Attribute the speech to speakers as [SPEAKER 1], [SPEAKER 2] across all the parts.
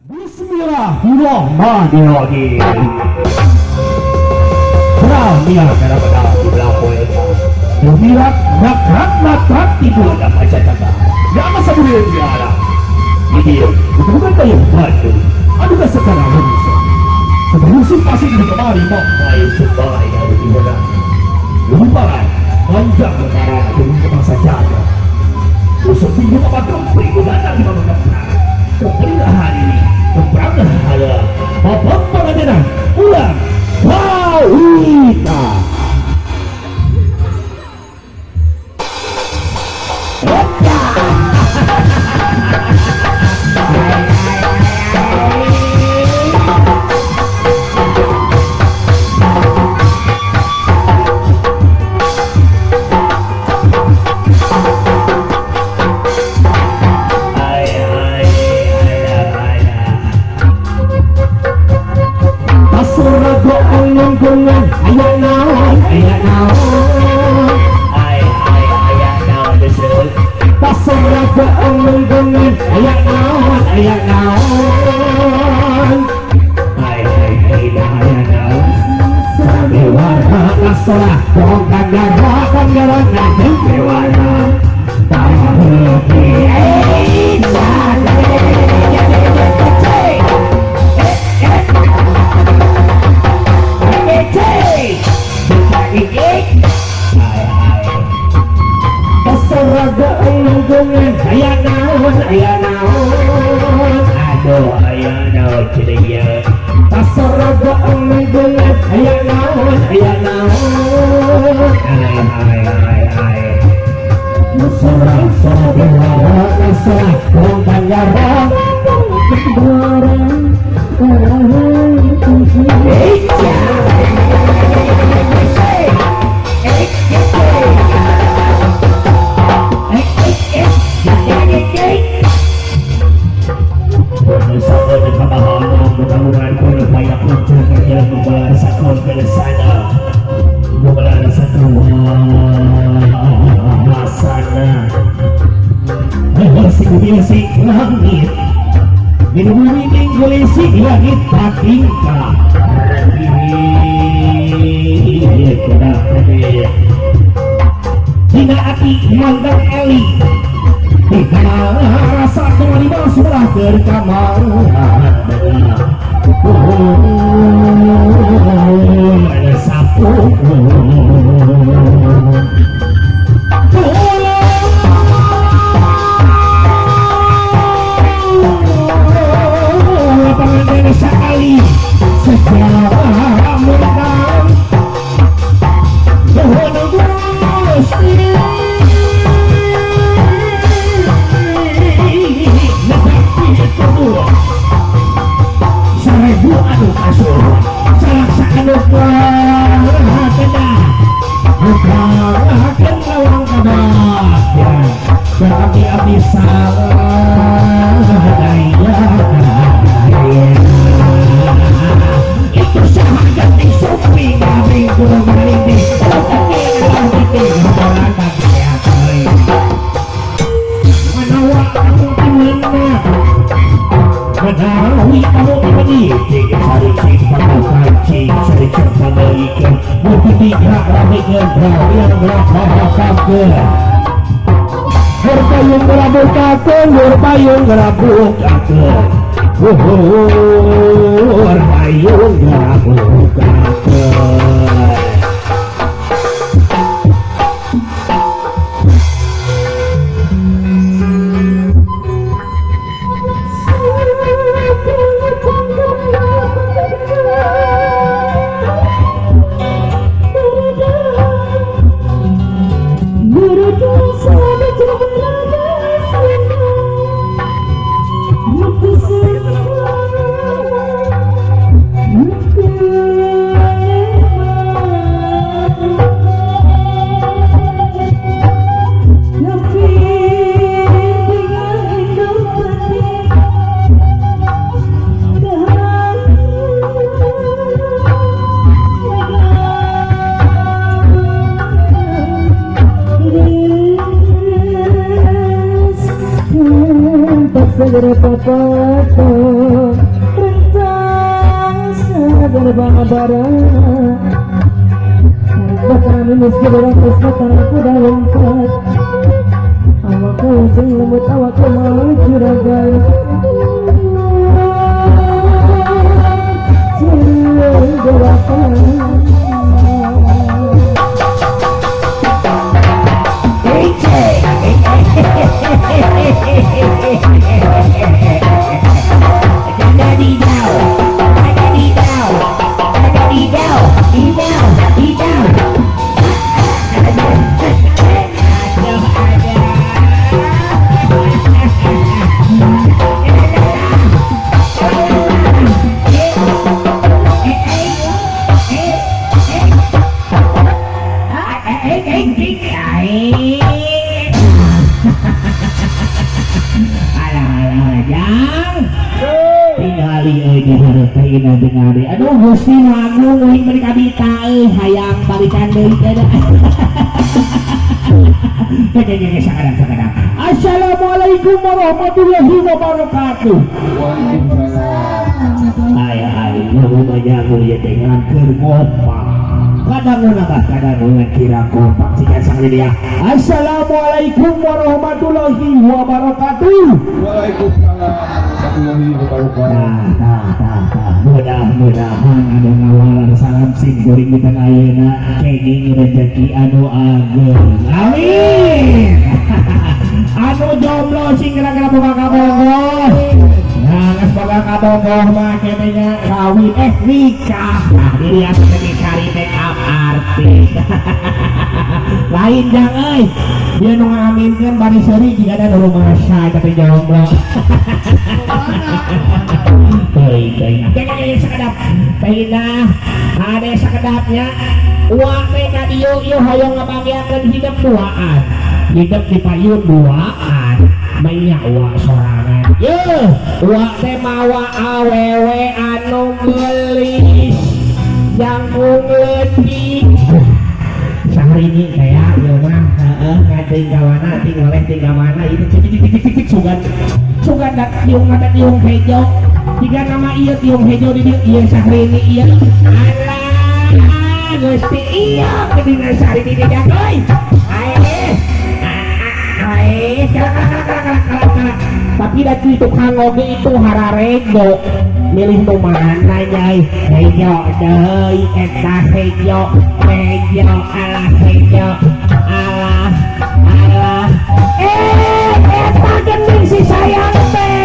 [SPEAKER 1] Bismillahirrahmanirrahim. Beraninya karena pada jumlah poeta. Berbirak nakrak tidur dan baca jaga. Nama sebelum biara. Ini bukan kayu batu. Adakah sekarang rusak? Sebelum pasti di kemari mampai sebaik dari ibadah. Lupakan panjang lebaran dengan kemasa jaga. Usut tinggi apa kempri datang di bawah kepala. Kepala hari ini. Keberanglah hala Bapak Pangadenan ulang Wawita berpayung gerabukakeun berpayung gerabukakeun
[SPEAKER 2] Terima segera papato rentang segera barang bakal meski beratus bakal aku dah lompat awakku jeng lembut awakku mau juragan cium gerakan aduh Gusti Agung uing mereka bita hayang balikan deui kada. Sakadang. Assalamualaikum warahmatullahi wabarakatuh. Waalaikumsalam. Ay rumahnya mulia dengan kergopa. Kadang kira kompak sikan sang dia. Assalamualaikum warahmatullahi wabarakatuh.
[SPEAKER 3] Waalaikumsalam warahmatullahi wabarakatuh.
[SPEAKER 1] Mudah-mudahan anu ngawalar salam sing kuring di tengah ayeuna kenging rezeki anu ageung. Amin. Anu jomblo sing kira-kira boga kabogoh. Nah, geus boga kabogoh mah kenenya kawin nikah. Nah, diri atuh cari make up artis. Lain jang euy. Dia nu ngaminkeun bari seuri jika ada rumah saya tapi jomblo. Kayaknya sekedap Pina ada sekedapnya uang mereka diu hoyong ngebagiakan hidup duaan hidup di payun duaan banyak uang sorangan uang teh mawa awewe anu gelis jangkung letih sehari ini kayak mah tinggal mana itu cik sugan dat tiung hejo jika nama iya tiung hejo di dia iya sehari ini iya alah gusti iya kedina sehari ini dia doi kalak tapi dari itu kang oge itu hararego milih nu mana nyai hejo deui eta hejo alah hejo alah eta gending si sayang teh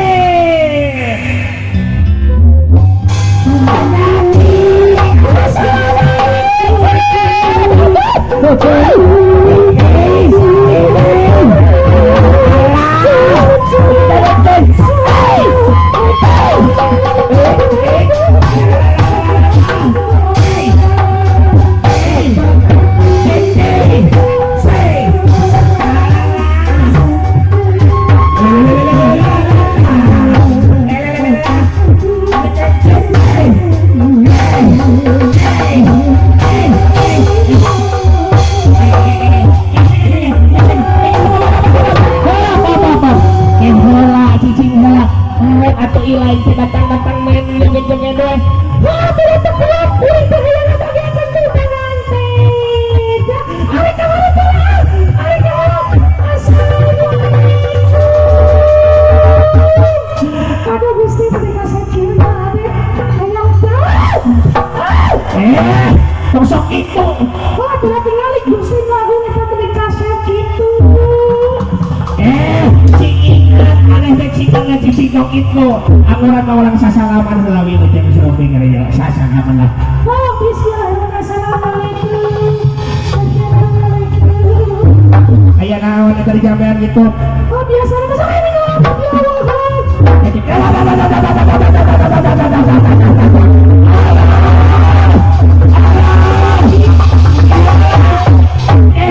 [SPEAKER 1] atau ilain si datang main joget-joget doang. Wah, tidak kuat, kuring teh hayang ngabagiakeun ku tangan teh. Ari ka mana pulang? Ari ka mana? Assalamualaikum. Aduh Gusti tadi kasih cinta ade. Hayang dah. Sosok itu. Wah, tidak tinggali Gusti lagu eta teh dikasih kitu. Cik itu akurat mawalang sasalaman selawi ucap serobing reja sasalaman lah oh bismillah assalamualaikum ayah nawan dari jambean gitu oh biasa nama sama ini ngomong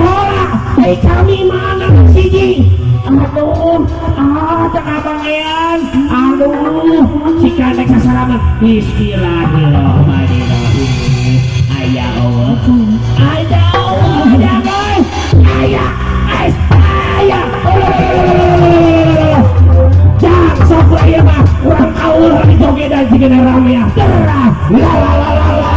[SPEAKER 1] hola kami mana siji aduh jika nek sasalaman bismillahirrahmanirrahim ayah Allah ayah bikin rame ya. La la la la la.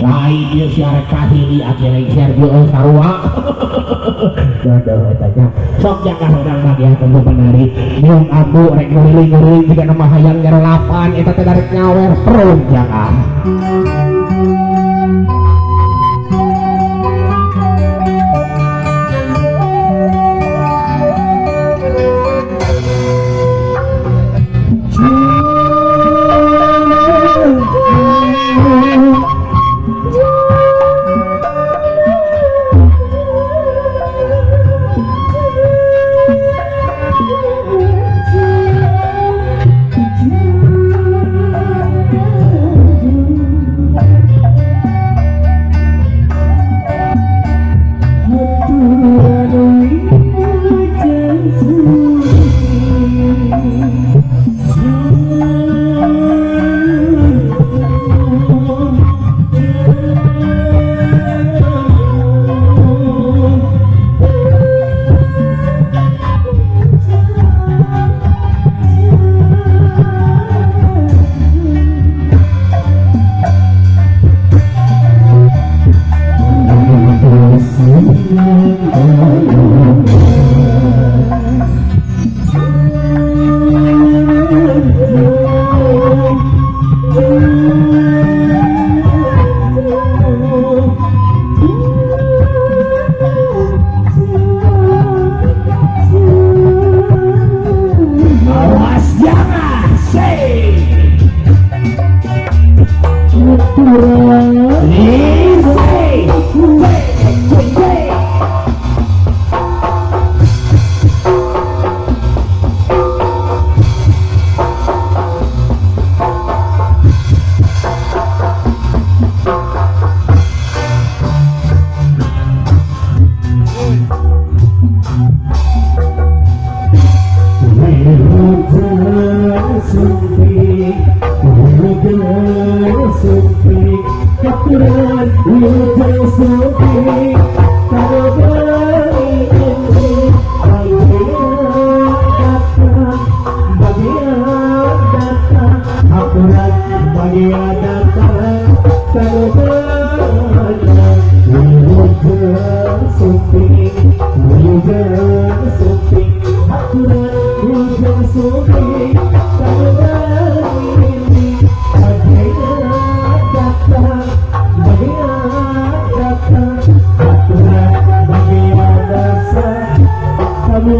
[SPEAKER 1] lain dia siaran kahili akhirnya Sergio Sarua jodoh etanya sok jangan orang bagian tentu penari nyung abu rek nguling-nguling jika nama hayang ngerelapan eta teh darek nyawer perung jangan
[SPEAKER 2] sugi kamu berdiri bagian kata aturan bagian dasar kamu